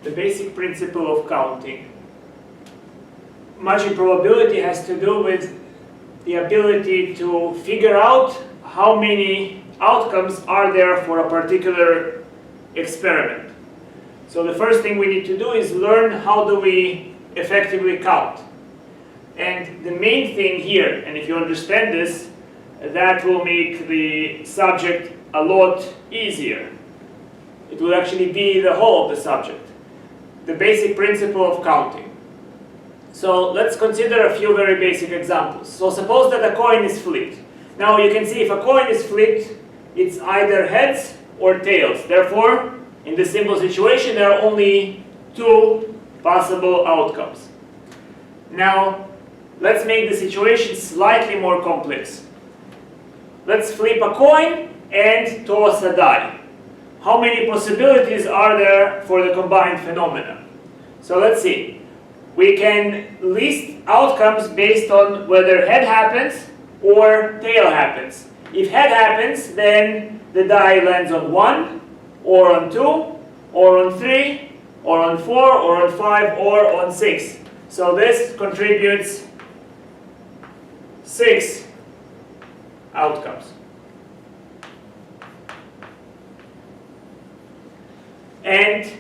the basic principle of counting. Much in probability has to do with the ability to figure out how many outcomes are there for a particular experiment. So the first thing we need to do is learn how do we effectively count. And the main thing here, and if you understand this, that will make the subject a lot easier. It will actually be the whole of the subject. The basic principle of counting. So let's consider a few very basic examples. So suppose that a coin is flipped. Now you can see if a coin is flipped, it's either heads or tails. Therefore, in this simple situation, there are only two possible outcomes. Now, let's make the situation slightly more complex. Let's flip a coin and toss a die. How many possibilities are there for the combined phenomena? So let's see. We can list outcomes based on whether head happens or tail happens. If head happens, then the die lands on 1, or on 2, or on 3, or on 4, or on 5, or on 6. So this contributes 6 outcomes. And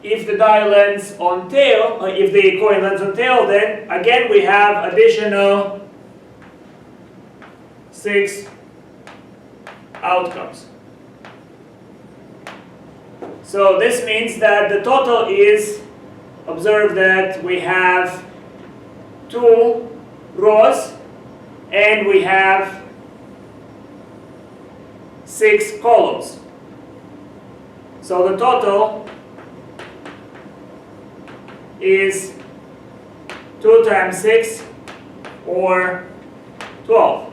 if the die lands on tail, or if the coin lands on tail, then again we have additional 6 outcomes. So this means that the total is, observe that we have 2 rows and we have 6 columns. So the total is 2 times 6, or 12.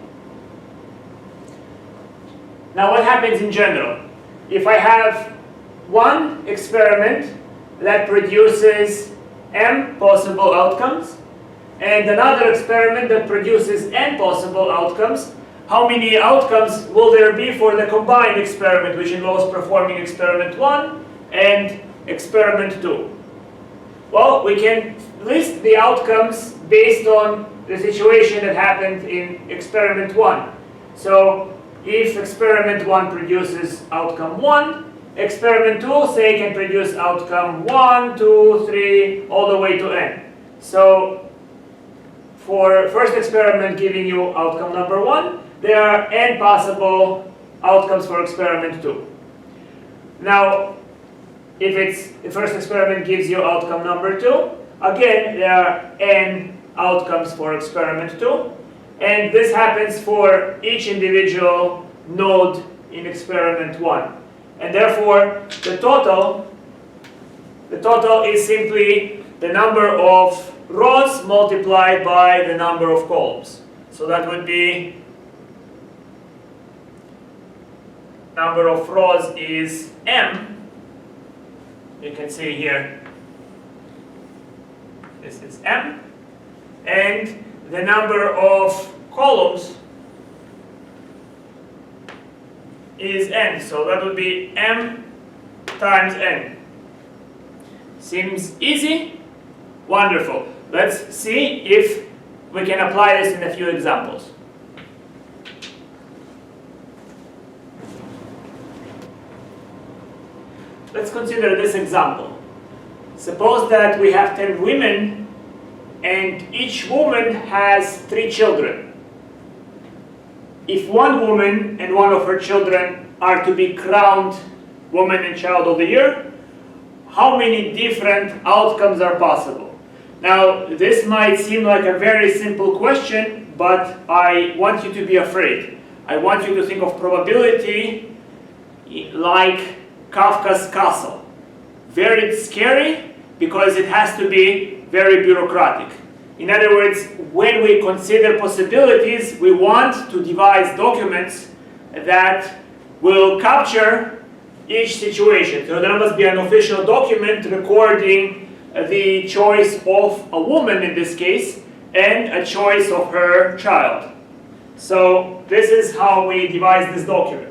Now what happens in general? If I have one experiment that produces m possible outcomes, and another experiment that produces n possible outcomes, how many outcomes will there be for the combined experiment, which involves performing experiment 1 and experiment 2? Well, we can list the outcomes based on the situation that happened in experiment 1. So if experiment 1 produces outcome 1, experiment 2, say, can produce outcome 1, 2, 3, all the way to n. So for first experiment giving you outcome number 1, there are n possible outcomes for experiment 2. Now, if the first experiment gives you outcome number 2, again, there are n outcomes for experiment 2. And this happens for each individual node in experiment 1. And therefore, the total is simply the number of rows multiplied by the number of columns. So that would be, number of rows is m. You can see here, this is m. And the number of columns is n. So that would be m times n. Seems easy? Wonderful. Let's see if we can apply this in a few examples. Let's consider this example. Suppose that we have 10 women and each woman has 3 children. If one woman and one of her children are to be crowned Woman and Child of the Year, how many different outcomes are possible? Now, this might seem like a very simple question, but I want you to be afraid. I want you to think of probability like Kafka's castle. Very scary because it has to be very bureaucratic. In other words, when we consider possibilities, we want to devise documents that will capture each situation. So there must be an official document recording the choice of a woman in this case and a choice of her child. So this is how we devise this document.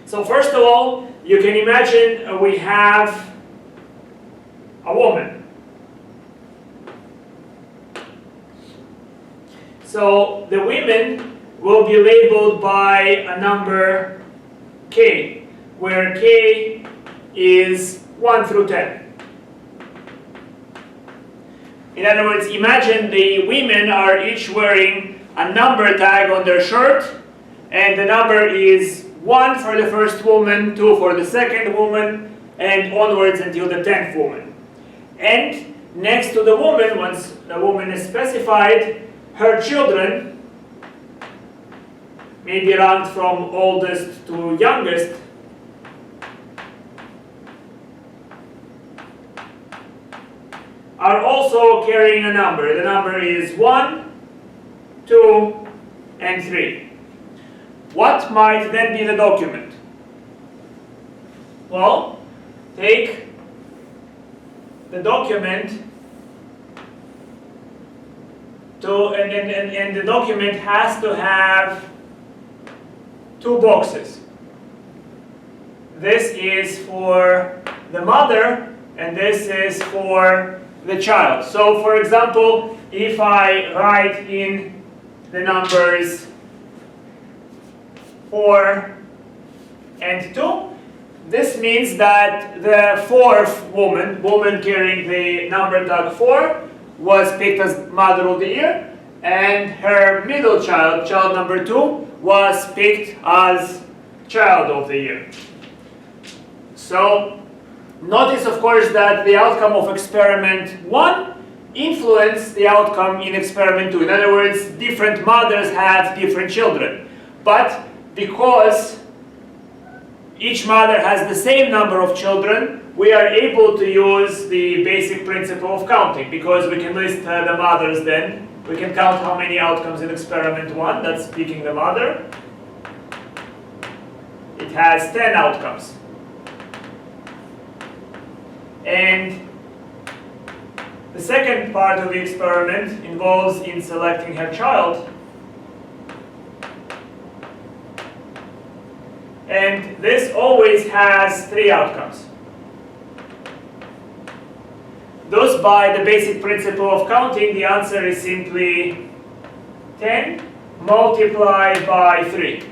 So first of all, you can imagine we have a woman. So the women will be labeled by a number k, where k is 1 through 10. In other words, imagine the women are each wearing a number tag on their shirt, and the number is 1 for the first woman, 2 for the second woman, and onwards until the 10th woman. And next to the woman, once the woman is specified, her children may be ranked from oldest to youngest. Are also carrying a number. The number is 1, 2, and 3. What might then be the document? Well, take the document and the document has to have 2 boxes. This is for the mother, and this is for the child. So for example, if I write in the numbers 4 and 2, this means that the fourth woman carrying the number tag 4, was picked as Mother of the Year, and her middle child, child number 2, was picked as Child of the Year. So notice, of course, that the outcome of experiment 1 influenced the outcome in experiment 2. In other words, different mothers have different children. But because each mother has the same number of children, we are able to use the basic principle of counting, because we can list the mothers then. We can count how many outcomes in experiment 1, that's picking the mother. It has 10 outcomes. And the second part of the experiment involves in selecting her child. And this always has 3 outcomes. Thus, by the basic principle of counting, the answer is simply 10 multiplied by 3.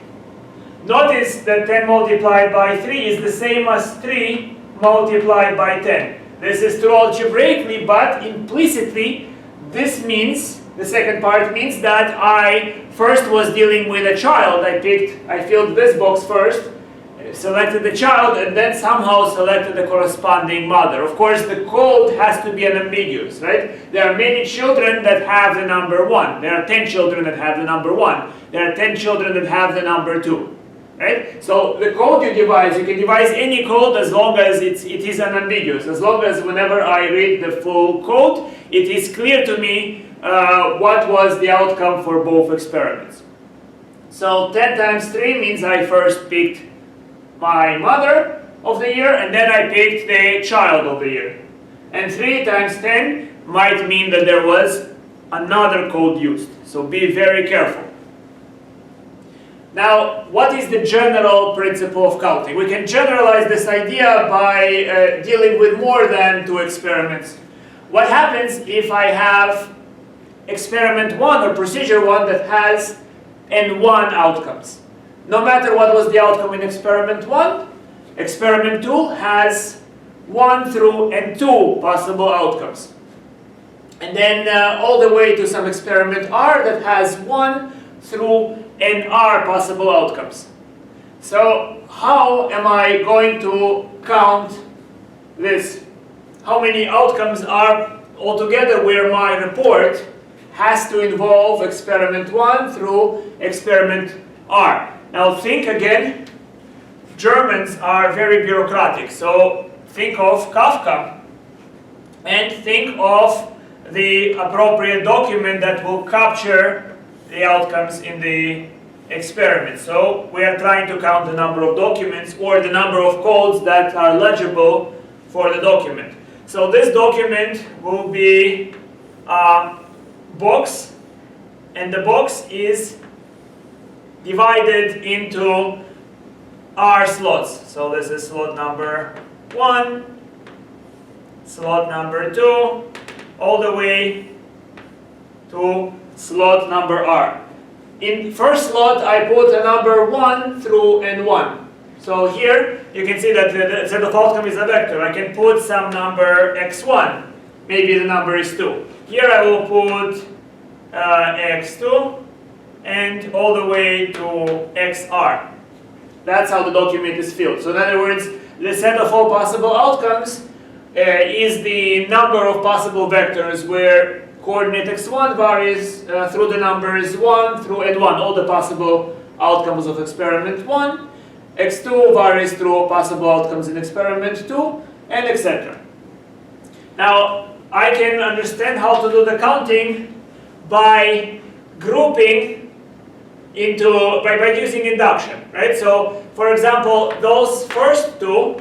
Notice that 10 multiplied by 3 is the same as 3 multiplied by 10. This is true algebraically, but implicitly, this means, the second part means that I first was dealing with a child. I filled this box first, selected the child, and then somehow selected the corresponding mother. Of course, the code has to be unambiguous, right? There are many children that have the number 1. There are 10 children that have the number 1. There are 10 children that have the number 2. Right? So the code you can devise any code as long as it is unambiguous. As long as whenever I read the full code, it is clear to me what was the outcome for both experiments. So 10 times 3 means I first picked my mother of the year, and then I picked the child of the year. And 3 times 10 might mean that there was another code used. So be very careful. Now, what is the general principle of counting? We can generalize this idea by dealing with more than 2 experiments. What happens if I have experiment 1 or procedure 1 that has N1 outcomes? No matter what was the outcome in experiment 1, experiment 2 has 1 through N2 possible outcomes. And then all the way to some experiment R that has 1 through NR possible outcomes. So how am I going to count this? How many outcomes are altogether where my report has to involve experiment 1 through experiment R? Now think again, Germans are very bureaucratic, so think of Kafka and think of the appropriate document that will capture the outcomes in the experiment. So we are trying to count the number of documents or the number of codes that are legible for the document. So this document will be a box, and the box is divided into are slots. So this is slot number 1, slot number 2, all the way to slot number R. In first slot, I put a number 1 through N1. So here, you can see that the set of outcome is a vector. I can put some number x1. Maybe the number is 2. Here I will put x2 and all the way to xr. That's how the document is filled. So in other words, the set of all possible outcomes is the number of possible vectors where coordinate x1 varies through the numbers 1 through n1, all the possible outcomes of experiment 1. x2 varies through possible outcomes in experiment 2, and etc. Now, I can understand how to do the counting by grouping by using induction, right? So, for example, those first two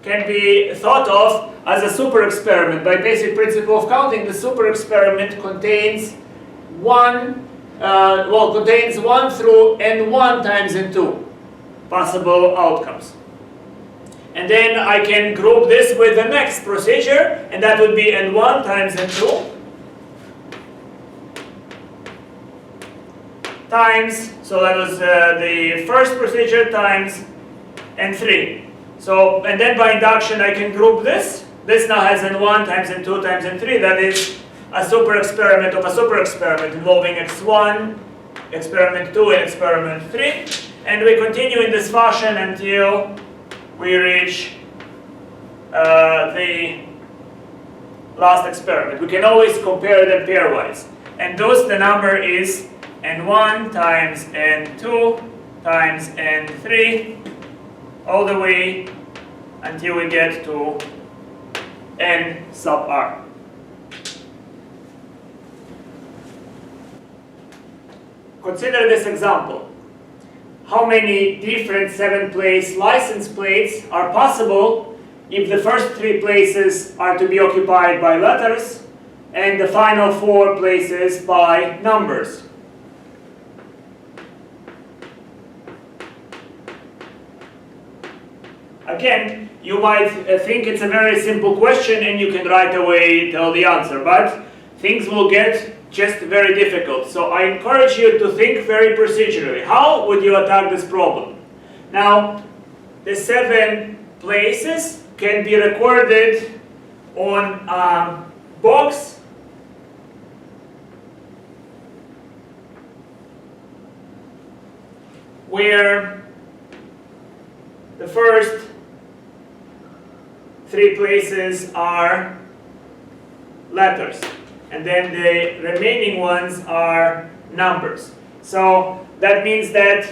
can be thought of as a super experiment. By basic principle of counting, the super experiment contains contains 1 through n1 times n2 possible outcomes. And then I can group this with the next procedure, and that would be n1 times n2 times, so that was the first procedure, times n3. So, and then by induction I can group this. This now has n1 times n2 times n3. That is a super experiment of a super experiment involving x1, experiment 2, and experiment 3. And we continue in this fashion until we reach the last experiment. We can always compare them pairwise. And thus the number is n1 times n2 times n3 all the way until we get to n sub r. Consider this example. How many different 7-place license plates are possible if the first 3 places are to be occupied by letters and the final 4 places by numbers? Again, you might think it's a very simple question and you can right away tell the answer, but things will get just very difficult. So I encourage you to think very procedurally. How would you attack this problem? Now, the 7 places can be recorded on a box where the first 3 places are letters, and then the remaining ones are numbers. So that means that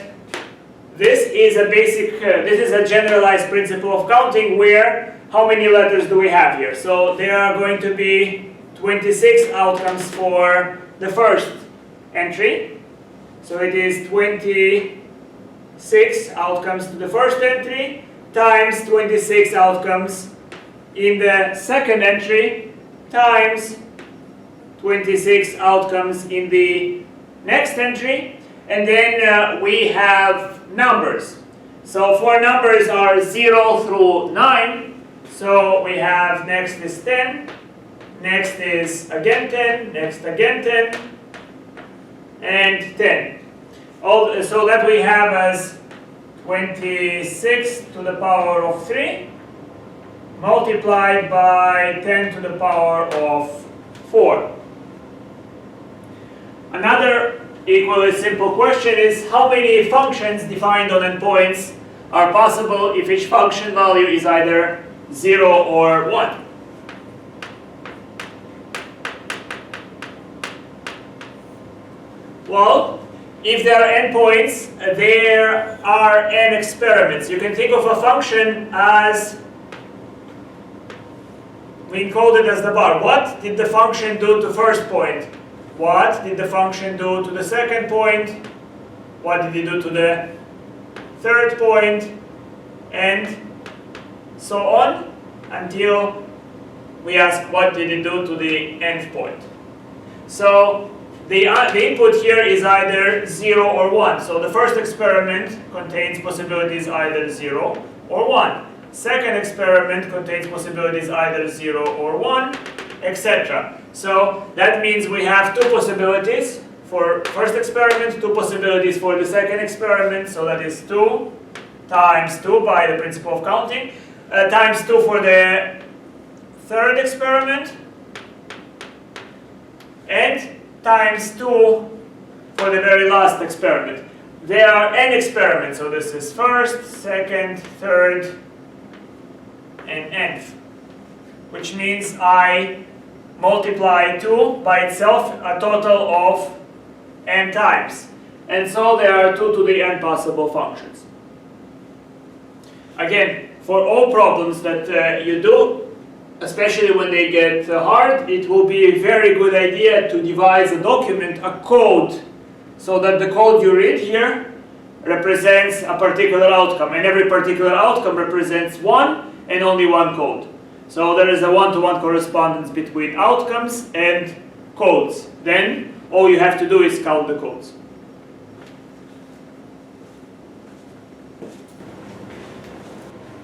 this is a generalized principle of counting where how many letters do we have here? So there are going to be 26 outcomes for the first entry. So it is 26 outcomes to the first entry times 26 outcomes in the second entry times 26 outcomes in the next entry, and then we have numbers. So 4 numbers are 0 through 9, so we have next is 10, next is again 10, next again 10, and 10. So that we have as 26 to the power of 3 multiplied by 10 to the power of 4. Another equally simple question is how many functions defined on endpoints are possible if each function value is either 0 or 1. Well, if there are endpoints, there are n experiments. You can think of a function as, we encode it as the bar. What did the function do to first point? What did the function do to the second point? What did it do to the third point? And so on until we ask what did it do to the nth point. So the input here is either 0 or 1. So the first experiment contains possibilities either 0 or 1. Second experiment contains possibilities either 0 or 1, etc. So that means we have two possibilities for first experiment, two possibilities for the second experiment. So that is 2 times 2 by the principle of counting, times 2 for the third experiment, and times 2 for the very last experiment. There are n experiments, so this is first, second, third, and nth, which means I multiply 2 by itself a total of n times. And so there are 2 to the n possible functions. Again, for all problems that you do, especially when they get hard, it will be a very good idea to devise a document, a code, so that the code you read here represents a particular outcome, and every particular outcome represents one and only one code. So there is a one-to-one correspondence between outcomes and codes. Then all you have to do is count the codes.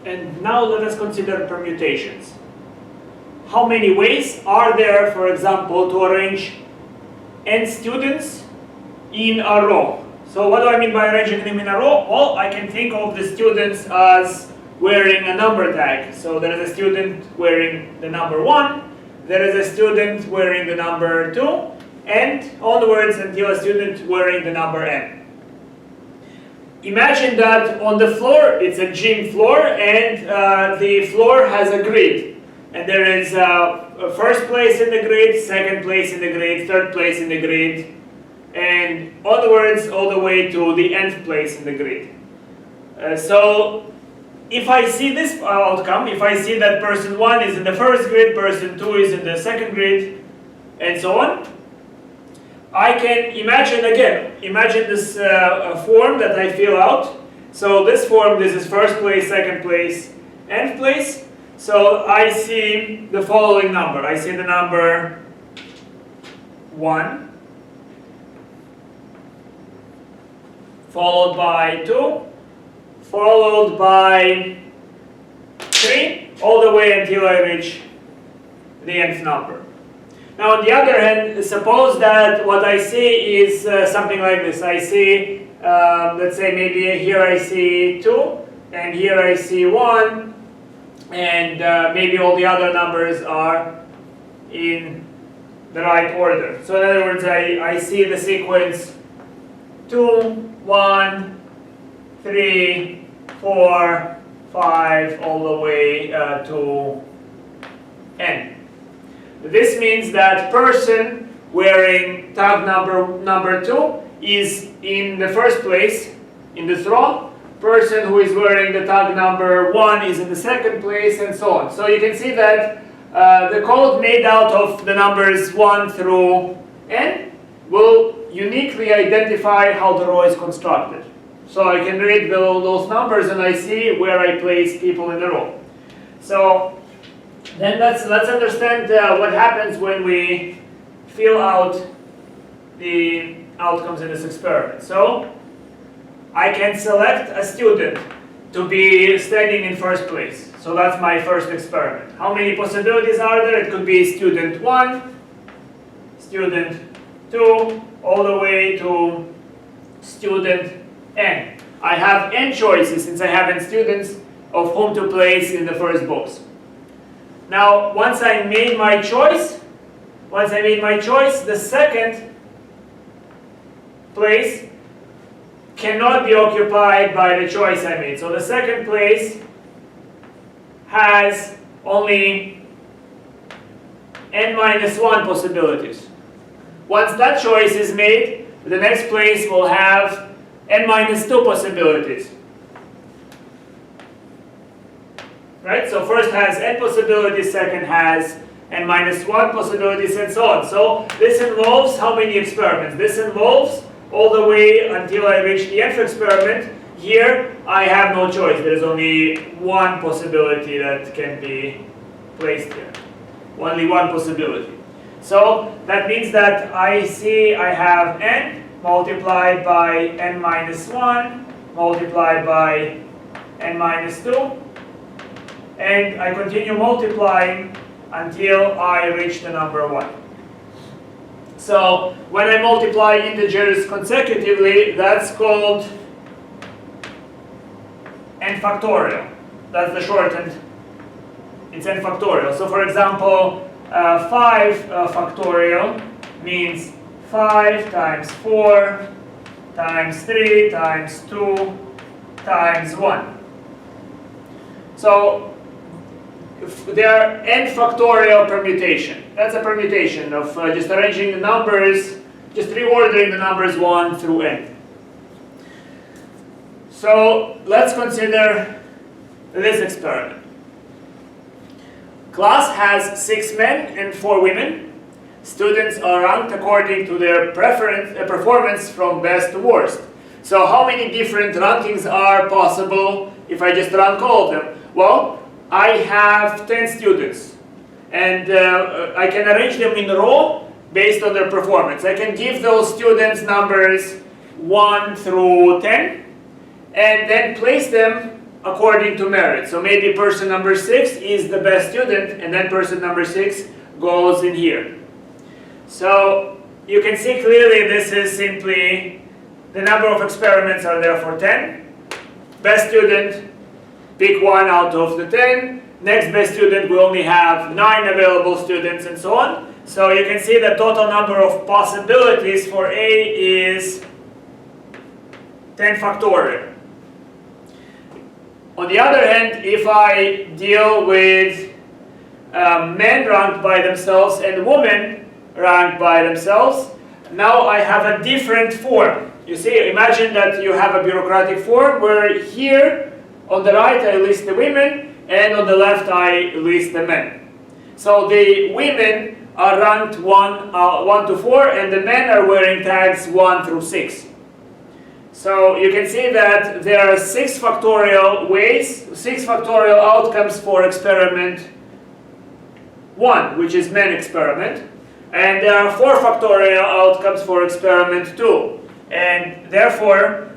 And now let us consider permutations. How many ways are there, for example, to arrange n students in a row? So what do I mean by arranging them in a row? Well, I can think of the students as wearing a number tag. So there is a student wearing the number 1, there is a student wearing the number 2, and onwards until a student wearing the number n. Imagine that on the floor, it's a gym floor, and the floor has a grid. And there is a first place in the grid, second place in the grid, third place in the grid, and onwards all the way to the nth place in the grid. So if I see this outcome, if I see that person 1 is in the first grid, person 2 is in the second grid, and so on, I can imagine this form that I fill out. So this form, this is first place, second place, nth place. So I see the following number. I see the number 1, followed by 2, followed by 3, all the way until I reach the nth number. Now on the other hand, suppose that what I see is something like this. I see, let's say maybe here I see 2, and here I see 1, and maybe all the other numbers are in the right order. So in other words, I see the sequence 2, 1, 3, 4, 5, all the way to n. This means that person wearing tag number 2 is in the first place in this row. Person who is wearing the tag number 1 is in the second place, and so on. So you can see that the code made out of the numbers 1 through n will uniquely identify how the row is constructed. So I can read those numbers and I see where I place people in the row. So then let's understand what happens when we fill out the outcomes in this experiment. So I can select a student to be standing in first place. So that's my first experiment. How many possibilities are there? It could be student 1, student 2, all the way to student n. I have n choices since I have n students of whom to place in the first box. Now, once I made my choice, the second place cannot be occupied by the choice I made. So the second place has only n-1 possibilities. Once that choice is made, the next place will have n-2 possibilities. Right? So first has n possibilities, second has n-1 possibilities, and so on. So this involves how many experiments? This involves all the way until I reach the nth experiment. Here I have no choice. There's only one possibility that can be placed here. Only one possibility. So that means that I have n multiplied by n minus 1 multiplied by n minus 2, and I continue multiplying until I reach the number 1. So when I multiply integers consecutively, that's called n factorial. That's the shortened. It's n factorial. So for example, 5 factorial means 5 times 4 times 3 times 2 times 1. So they are n factorial permutation. That's a permutation of just arranging the numbers, just reordering the numbers 1 through n. So let's consider this experiment. Class has 6 men and 4 women. Students are ranked according to their performance from best to worst. So how many different rankings are possible if I just rank all of them? Well, I have 10 students, and I can arrange them in a row based on their performance. I can give those students numbers 1 through 10, and then place them according to merit. So maybe person number 6 is the best student, and then person number 6 goes in here. So you can see clearly this is simply the number of experiments are therefore 10. Best student, pick 1 out of the 10. Next best student, we only have 9 available students, and so on. So you can see the total number of possibilities for A is 10 factorial. On the other hand, if I deal with men ranked by themselves and women ranked by themselves, now I have a different form. You see, imagine that you have a bureaucratic form where here on the right I list the women and on the left I list the men. So the women are ranked 1 to 4 and the men are wearing tags 1 through 6. So you can see that there are 6 factorial ways, 6 factorial outcomes for experiment 1, which is men experiment. And there are 4 factorial outcomes for experiment 2. And therefore,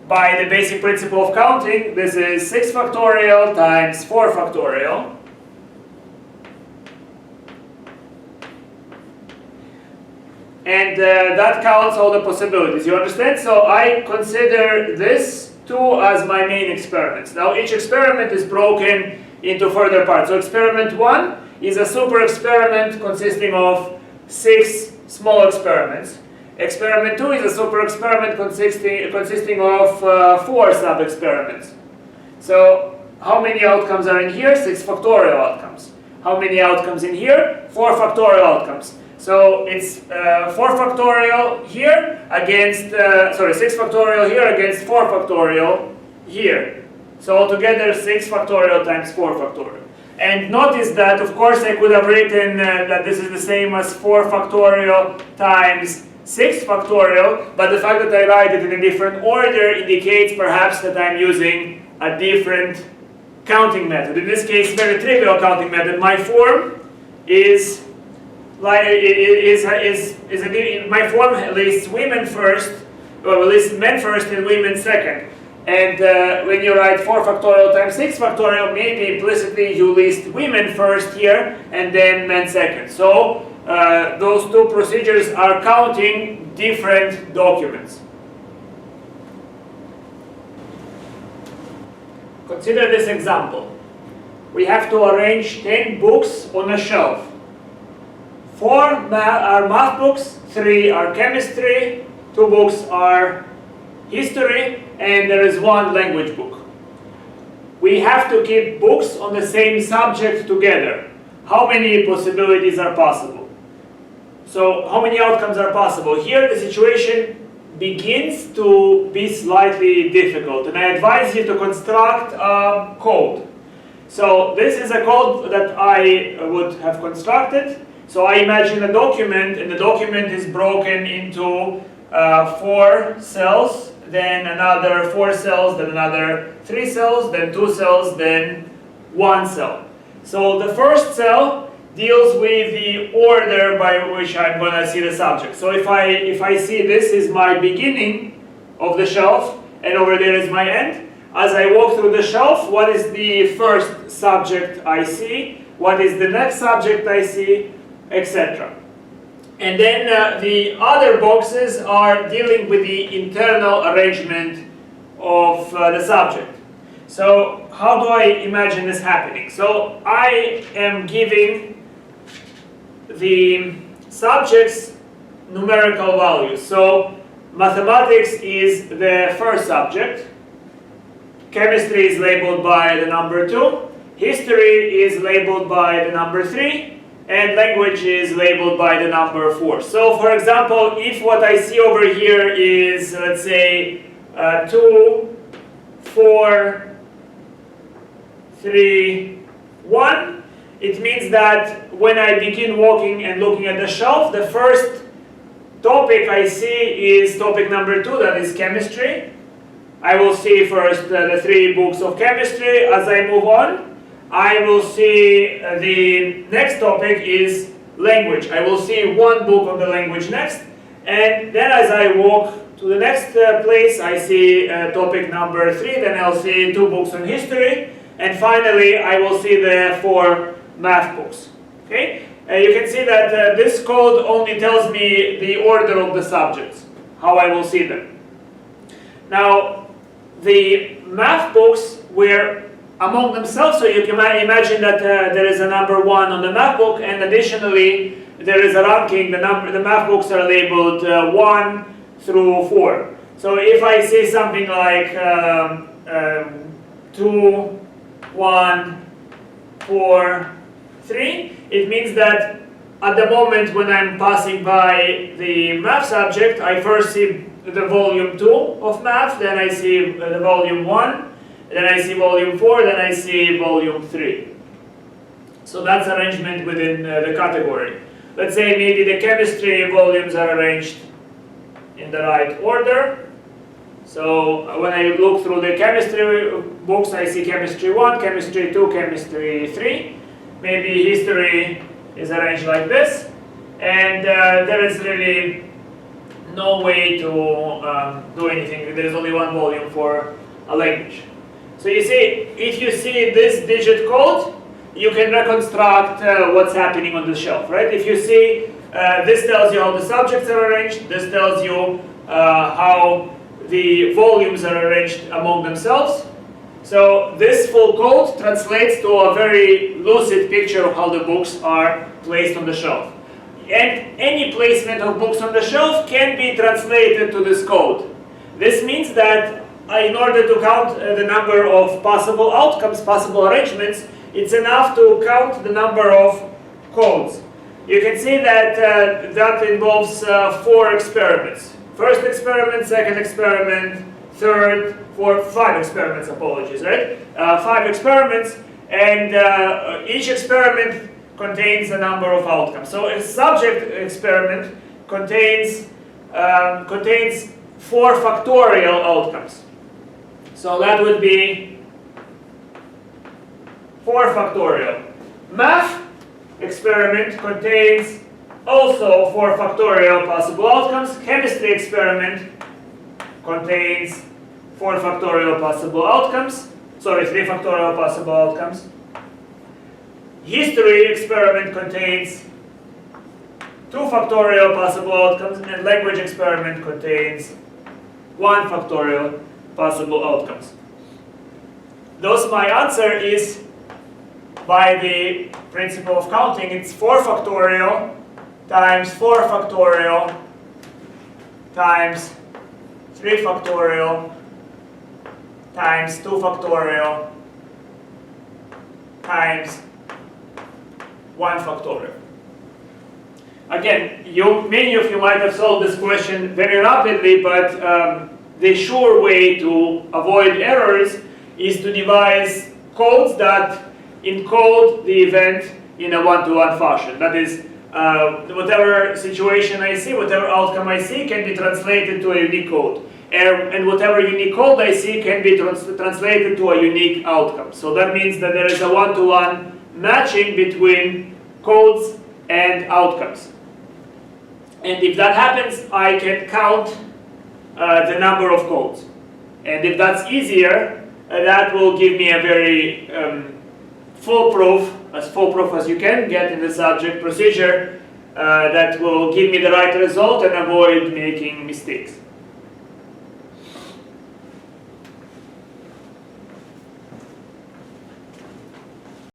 by the basic principle of counting, this is 6 factorial times 4 factorial. And that counts all the possibilities. You understand? So I consider this 2 as my main experiments. Now each experiment is broken into further parts. So experiment 1 is a super experiment consisting of 6 small experiments. Experiment 2 is a super experiment consisting of 4 sub-experiments. So how many outcomes are in here? 6 factorial outcomes. How many outcomes in here? 4 factorial outcomes. So it's 4 factorial here against, 6 factorial here against 4 factorial here. So altogether 6 factorial times 4 factorial. And notice that, of course, I could have written that this is the same as 4 factorial times 6 factorial, but the fact that I write it in a different order indicates perhaps that I'm using a different counting method. In this case, very trivial counting method. My form is my form lists women first, or lists men first and women second. And when you write 4 factorial times 6 factorial, maybe implicitly you list women first here and then men second. So those 2 procedures are counting different documents. Consider this example. We have to arrange 10 books on a shelf. 4 are math books, 3 are chemistry, 2 books are history, and there is 1 language book. We have to keep books on the same subject together. How many possibilities are possible? So how many outcomes are possible? Here the situation begins to be slightly difficult, and I advise you to construct a code. So this is a code that I would have constructed. So I imagine a document, and the document is broken into 4 cells, then another 4 cells, then another 3 cells, then 2 cells, then 1 cell. So the first cell deals with the order by which I'm going to see the subject. So if I see this is my beginning of the shelf and over there is my end, as I walk through the shelf, what is the first subject I see, what is the next subject I see, etc. And then the other boxes are dealing with the internal arrangement of the subject. So how do I imagine this happening? So I am giving the subjects numerical values. So mathematics is the first subject, chemistry is labeled by the number 2, history is labeled by the number 3, and language is labeled by the number 4. So for example, if what I see over here is, let's say, 2, 4, 3, 1, it means that when I begin walking and looking at the shelf, the first topic I see is topic number 2, that is chemistry. I will see first the 3 books of chemistry. As I move on, I will see the next topic is language. I will see 1 book of the language next, and then as I walk to the next place, I see topic number 3, then I'll see 2 books on history, and finally I will see the 4 math books. Okay? You can see that this code only tells me the order of the subjects, how I will see them. Now, the math books were among themselves, so you can imagine that there is a number 1 on the math book, and additionally there is a ranking. The math books are labeled 1 through 4. So if I say something like 2, 1, 4, 3, it means that at the moment when I'm passing by the math subject, I first see the volume 2 of math, then I see the volume 1, then I see volume 4, then I see volume 3. So that's arrangement within the category. Let's say maybe the chemistry volumes are arranged in the right order. So when I look through the chemistry books, I see chemistry 1, chemistry 2, chemistry 3. Maybe history is arranged like this. And there is really no way to do anything. There is only 1 volume for a language. So you see, if you see this digit code, you can reconstruct what's happening on the shelf, right? If you see, this tells you how the subjects are arranged, this tells you how the volumes are arranged among themselves. So this full code translates to a very lucid picture of how the books are placed on the shelf. And any placement of books on the shelf can be translated to this code. This means that in order to count the number of possible outcomes, possible arrangements, it's enough to count the number of codes. You can see that that involves 4 experiments. First experiment, second experiment, third, fourth, 5 experiments, apologies, right? 5 experiments, and each experiment contains a number of outcomes. So a subject experiment contains 4 factorial outcomes. So that would be 4 factorial. Math experiment contains also 4 factorial possible outcomes. Chemistry experiment contains 4 factorial possible outcomes. Sorry, 3 factorial possible outcomes. History experiment contains 2 factorial possible outcomes, and language experiment contains 1 factorial possible outcomes. Thus my answer is, by the principle of counting, it's 4 factorial times 4 factorial times 3 factorial times 2 factorial times 1 factorial. Again, many of you might have solved this question very rapidly, but the sure way to avoid errors is to devise codes that encode the event in a one-to-one fashion. That is, whatever situation I see, whatever outcome I see can be translated to a unique code. And whatever unique code I see can be translated to a unique outcome. So that means that there is a one-to-one matching between codes and outcomes. And if that happens, I can count the number of codes. And if that's easier, that will give me a very foolproof as you can get in the subject procedure that will give me the right result and avoid making mistakes.